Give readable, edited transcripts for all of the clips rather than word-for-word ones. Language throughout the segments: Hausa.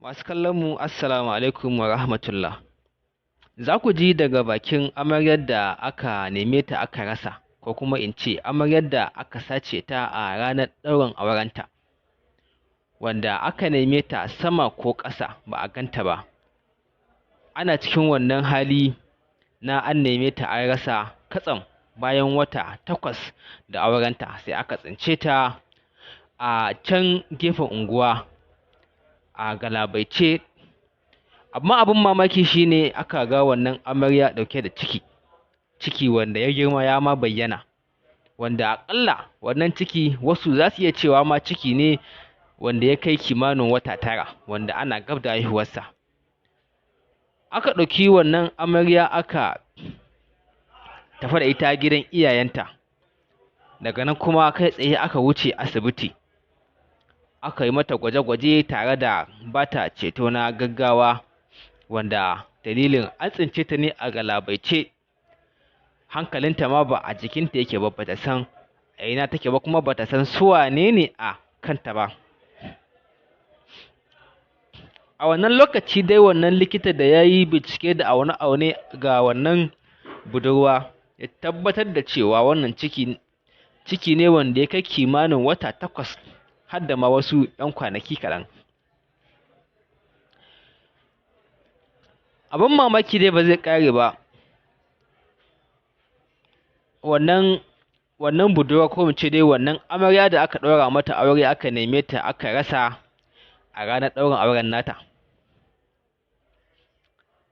Masu kallon mu assalamu alaikum wa rahmatullah. Za ku ji daga bakin amaryar da aka neme ta aka rasa, ko kuma in ce amaryar da aka sace ta a ranar ɗaurin aurenta, wanda aka neme ta sama ko ƙasa ba a ganta ba. Ana cikin wannan hali na an neme ta an rasa, katsam bayan wata 8 da aurenta sai aka tsince ta a can gefen unguwa a galabaice. Amma abin mamaki shine aka ga wannan amarya dauke da ciki wanda ya girma ya ma bayyana, wanda akalla wannan ciki wasu za su iya cewa ma ciki ne wanda ya kai kimanin wata 9, wanda ana gab da haihuwarsa. Aka ɗauki wannan amarya aka tafi da ita gidan iyayenta, daga nan kuma kai tsaye aka wuce asibiti aka yi mata gwaje-gwaje tare da bata ceto na gaggawa, wanda dalilin an tsince ta ne a galabaice, hankalinta ma ba a jikinta yake ba, bata san a ina take ba, kuma bata san su wane ne a kanta ba. A wannan lokaci dai wannan likita da ya yi bincike da aune-aune ga wannan budurwa ya tabbatar da cewa wannan ciki ne wanda ya kai kimanin wata 8 har da ma wasu 'yan kwanaki kaɗan. Abin mamaki dai ba zai ƙare ba, wannan budurwa, ko mu ce dai wannan amarya da aka ɗaura mata aure aka neme ta aka rasa a ranar ɗaurin auren nata,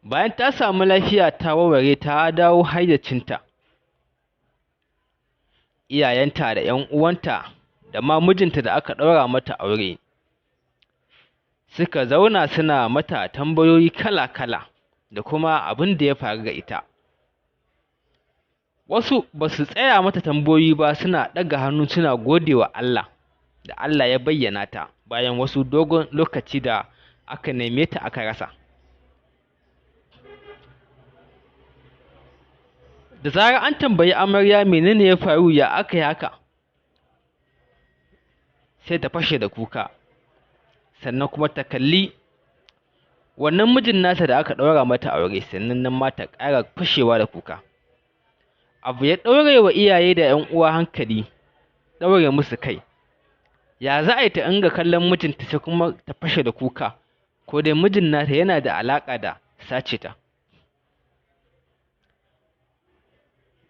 bayan ta samu lafiya ta warware ta dawo hayyacinta, iyayenta da 'yan uwanta da ma mijinta da aka ɗaura mata aure suka zauna suna mata tambayoyi kala-kala da kuma abin da ya faru ga ita. Wasu ba su tsaya mata tambayoyi ba, suna ɗaga hannu suna gode wa Allah da Allah ya bayyana ta bayan wasu dogon lokaci da aka neme ta aka rasa. Da zarar an tambayi amarya menene ya faru, ya aka yi haka, sai ta fashe da kuka, sannan kuma ta kalli wannan mijin nata da aka ɗaura mata aure, sannan nan ma ta ƙara fashewa da kuka. Abu ya ɗaure wa iyaye da 'yan uwa hankali, ɗaure musu kai. Ya za a yi ta inga kallon mijinta sai kuma ta fashe da kuka, ko dai mijin nata yana da alaƙa da sace ta?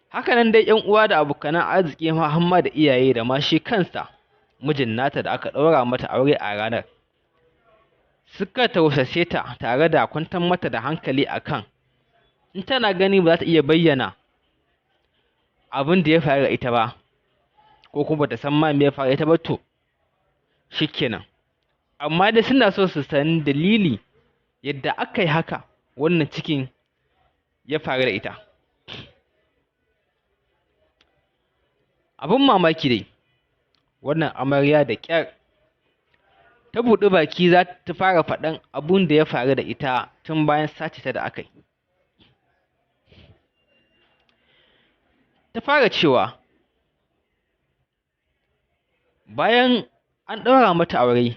Haka nan dai 'yan uwa da abokanan arziki ma hamma da iyaye da ma shi kansa mijin nata da aka ɗaura mata aure a ranar suka tausase ta tare da kwantar mata da hankali akan in tana gani ba za ta iya bayyana abin da ya faru da ita ba, ko kuma bata san ma me ya faru da ita ba, to shikenan. Amma dai suna so su san dalili yadda aka yi haka wannan cikin ya faru da ita. Abin mamaki dai, wannan amarya da ƙyar ta buɗi baki za ta fara faɗan abun da ya faru da ita tun bayan sace ta da aka yi. Ta fara cewa bayan an ɗaura mata aure,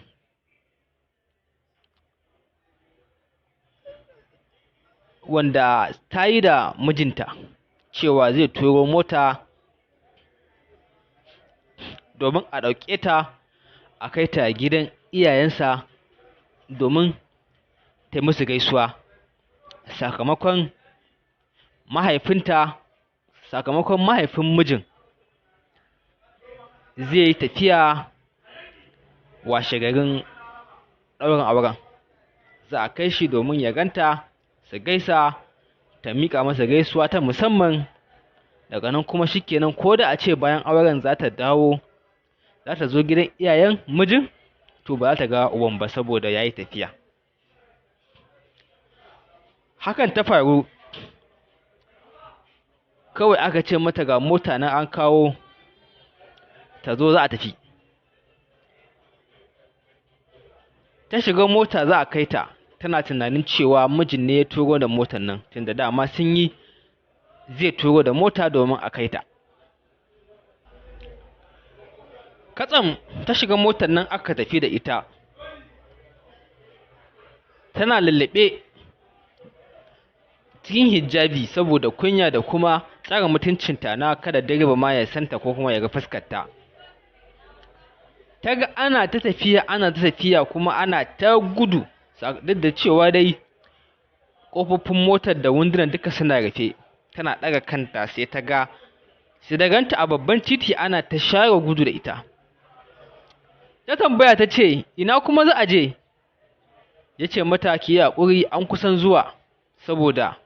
wanda ta yi da mijinta cewa zai turo mota domin a ɗauke ta a kai ta gidan iyayensa domin ta musu gaisuwa, sakamakon mahaifin mijin zai yi tafiya washe garin ɗaurin auren. Za a kai shi domin ya ganta, su gaisa, ta miƙa masa gaisuwa ta musamman. Daga nan kuma shikenan, ko da a ce bayan auren za ta dawo, za ta zo gidan iyayen mijin, to ba za ta ga uban ba saboda ya yi tafiya. Hakan ta faru, kawai aka ce mata ga mota nan an kawo, ta zo za a tafi. Ta shiga mota za a kai ta, tana tunanin cewa mijin ne ya turo da motar nan, tunda dama sun yi zai turo da mota domin a kai ta. Katsam ta shiga motar nan aka tafi da ita. tana lallaɓe cikin hijabi saboda kunya da kuma tsare mutuncinta na kada direba ma ya santa ko kuma ya ga fuskarta. Ta ga ana ta tafiya kuma ana ta gudu duk da cewa dai ƙofofin motar da wundunan duka suna rufe. Tana ɗaga kanta sai da ganta a babban titi ana ta share gudu da ita. Ta tambaya ta ce, ina kuma za a je? Ya ce mata, ki yi haƙuri, an kusan zuwa saboda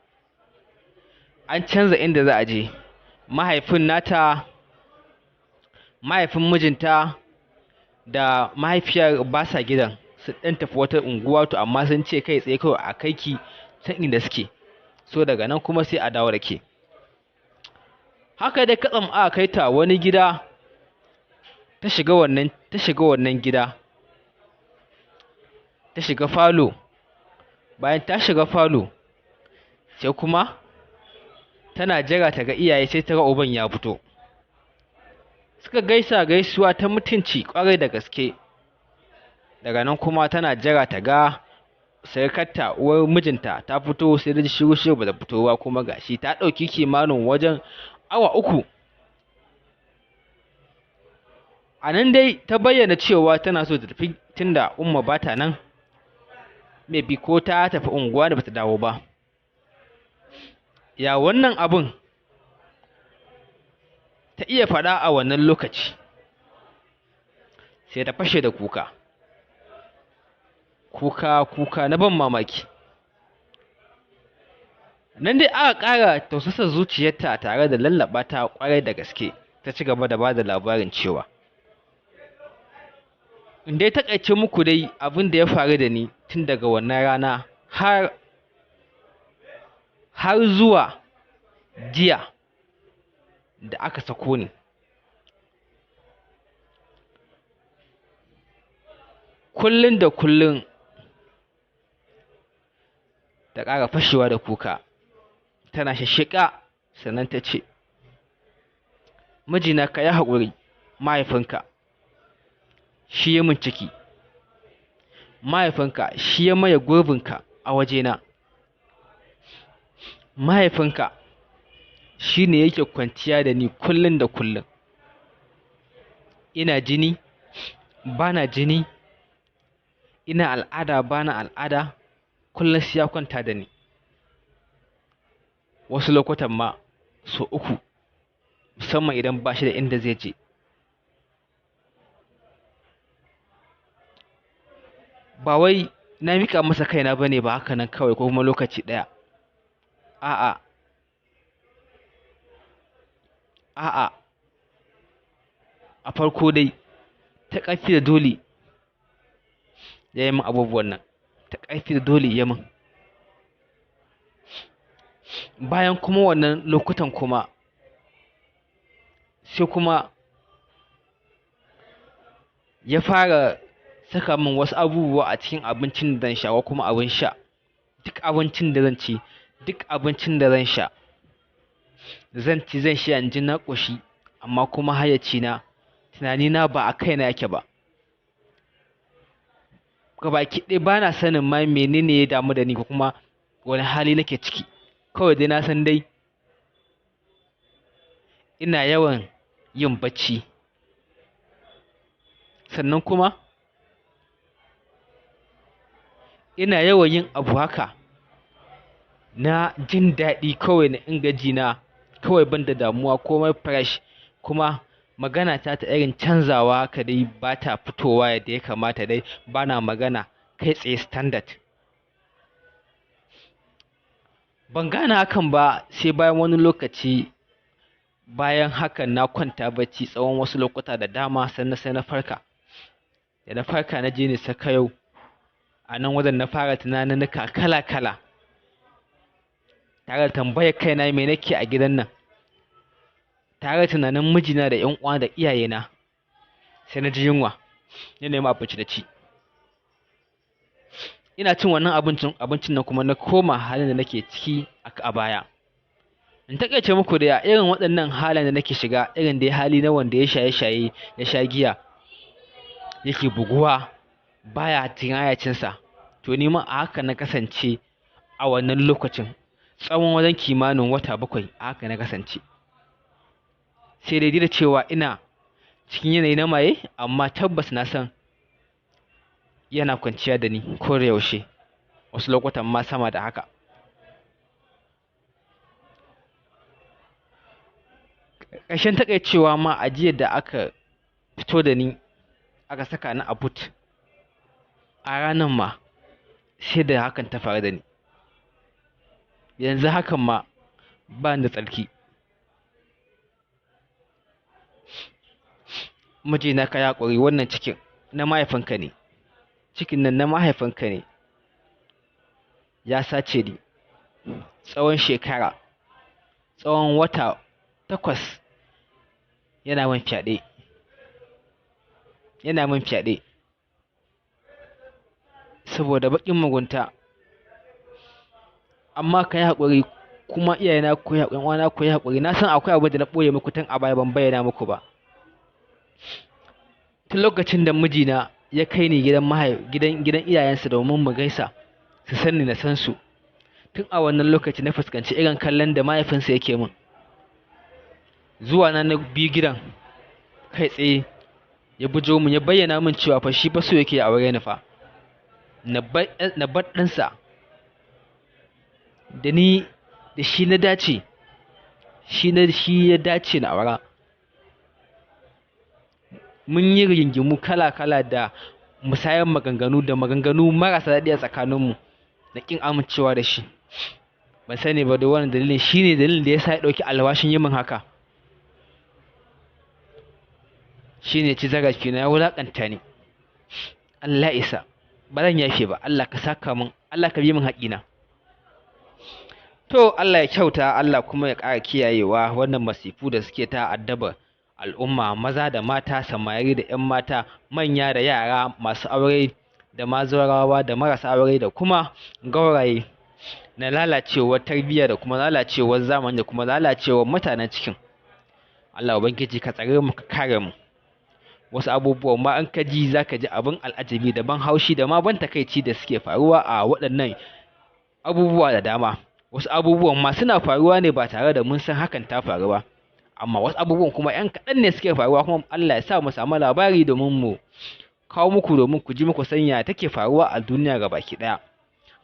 an canza inda za a je. Mahaifin mijinta da mahaifiyar ba sa gidan, su ɗan tafi wata unguwa to amma sun ce kai tsaye kawai a kai ki can inda suke, so daga nan kuma sai a dawo da ke. Haka dai katsam aka kai ta wani gida, ta shiga wannan gida, ta shiga falo. Bayan ta shiga falo sai kuma tana jira ta ga iyaye, sai ta ga uban ya fito. Suka gaisuwa ta mutunci ƙwarai da gaske. Daga nan kuma tana jira ta ga surukarta uwar mijinta ta fito, sai da shiru ba ta fito ba, kuma gashi ta ɗauki kimanin wajen awa 3. A nan dai ta bayyana cewa tana so ta tafi tunda umma ba ta nan, maybe ko ta tafi unguwa da bata dawo ba. Ya wannan abun ta iya faɗa a wannan lokaci, sai ta fashe da kuka na ban mamaki. Nan dai aka ƙara tausasa zuciyarta tare da lallaɓa ta ƙwarai da gaske. Ta ci gaba da ba da labarin cewa, in dai taƙaice muku dai abin da ya faru da ni tun daga wannan rana har zuwa jiya da aka sako ni. Kullun da kullun ta ƙara fashewa da kuka, tana shashshiƙa, sannan ta ce, mijina ka yi haƙuri, mahaifinka shi ya min ciki, mahaifinka shi ya maye gurbinka a wajena, mahaifinka shi ne yake kwanciya da ni kullum da kullum. Ina jini, bana jini, ina al'ada, bana al'ada, kullum sai ya kwanta da ni. Wasu lokutan ma sau 3, musamman idan ba shi da inda zai je. Ba wai na miƙa masa kaina ba ne ba haka nan kawai ko kuma lokaci ɗaya. A'a, a farko dai ta ƙarfi da dole ya yi min abubuwan nan, ta ƙarfi da dole ya min. Bayan kuma wannan lokutan kuma sai kuma ya fara saka min wasu abubuwa a cikin abincin da zan sha ko kuma abin sha. Duk abincin da zan ci, duk abincin da zan sha, zan sha in ji na ƙoshi, amma kuma tunanina ba a kaina yake ba. Gabaki ɗaya ba na sanin ma menene ya damu da ni ko kuma wani hali nake ciki. Kawai dai na san dai ina yawan yin bacci, sannan kuma ina yawan yin abu haka na jin daɗi, kawai na inga jina kawai ban da damuwa, komai fresh, kuma magana ta irin canzawa haka dai ba ta fitowa yadda ya kamata, dai ba na magana kai tsaye standard. Ban gane hakan ba sai bayan wani lokaci. Bayan hakan na kwanta bacci tsawon wasu lokuta da dama, sannan sai na farka. Da na farka na je ni sakayau. A nan wajen na fara tunaninnika kala-kala, tare da tambayar kaina me nake a gidan nan, tare da tunanin mijina da 'yan uwa da iyayena. Sai na ji yunwa, na nemi abinci na ci. Ina cin wannan abincin nan kuma na koma halin da nake ciki a baya. In taƙaice muku da irin waɗannan halayen da nake shiga, irin dai hali na wanda ya shaye-shaye, ya sha giya, yake buguwa, baya cikin hayacinsa, to ni ma a haka na kasance a wannan lokacin tsawon wajen kimanin wata 7 a haka na kasance. Sai dai da cewa ina cikin yanayi na maye, amma tabbas na san yana kwanciya da ni ko da yaushe, wasu lokutan ma sama da haka. Ƙarshen taƙaicewa ma a jiya da aka fito da ni aka saka ni a but, a ranar ma sai da hakan ta faru da ni. Yanzu hakan ma ba ni da tsarki. Mijina ka yi haƙuri, wannan cikin na mahaifinka ne, cikin nan na mahaifinka ne. Ya sace ni tsawon shekara, tsawon wata 8 yana min fyaɗe, saboda baƙin mugunta. Amma ka yi haƙuri, kuma iyayena ku yi haƙuri, ƴan uwana ku yi haƙuri. Na san akwai abin da na ɓoye muku tun a baya ban bayyana muku ba. Tun lokacin da mijina ya kai ni gidan iyayensa domin mu gaisa, su san ni na san su, tun a wannan lokaci na fuskanci irin kallon da mahaifinsa yake min. Zuwa na biyu gidan kai tsaye ya bujo min, ya bayyana min cewa fa shi fa so yake aure ni fa, na bar ɗansa da ni da shi na dace, shi ya dace na aura. Mun yi rigingimu kala-kala da musayar maganganu da maganganu marasa daɗi a tsakaninmu, na ƙin amincewa da shi. Ban sani ba da wannan dalilin shine dalilin da yasa ya ɗauki alwashin yi min haka. Shine ci zarafi na, ya wulaƙanta ni. Allah isa, ba zan yafe ba. Allah ka saka min, Allah ka bi min haƙina. To Allah ya kyauta, Allah kuma ya ƙara kiyayewa wannan masifu da suke ta addabar al'umma, maza da mata, samari da 'yan mata, manya da yara, masu aure da mazawarawa da marasa aure da kuma gauraye, na lalacewar tarbiyya da kuma lalacewar zamani da kuma lalacewar mutanen cikin. Allah ubangiji ka tsare mu, ka kare mu. Wasu abubuwan ma an ka ji za ka ji abin al'ajabi da ban haushi da ma ban takaici da suke faruwa a waɗannan abubuwa da dama. Wasu abubuwan ma suna faruwa ne ba tare da mun san hakan ta faru ba, amma wasu abubuwan kuma 'yan kaɗan ne suke faruwa, kuma Allah ya sa mu samu labari domin mu kawo muku, domin ku ji muku sanya take faruwa a duniya gabaki ɗaya.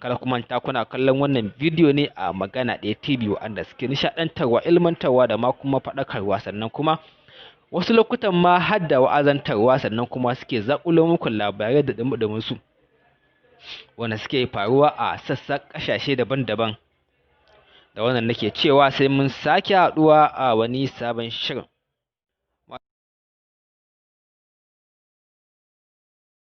Kada ku manta kuna kallon wannan bidiyo ne a Magana Ɗaya TV, wanda suke nishaɗantarwa, ilmantarwa da ma kuma faɗakarwa, sannan kuma wasu lokutan ma har da wa'azantarwa, sannan kuma suke zaƙulo muku labarai da duminsu wanda suke faruwa a sassan ƙasashe daban-daban. Da wannan nake cewa sai mun sake haɗuwa a wani sabon shirin.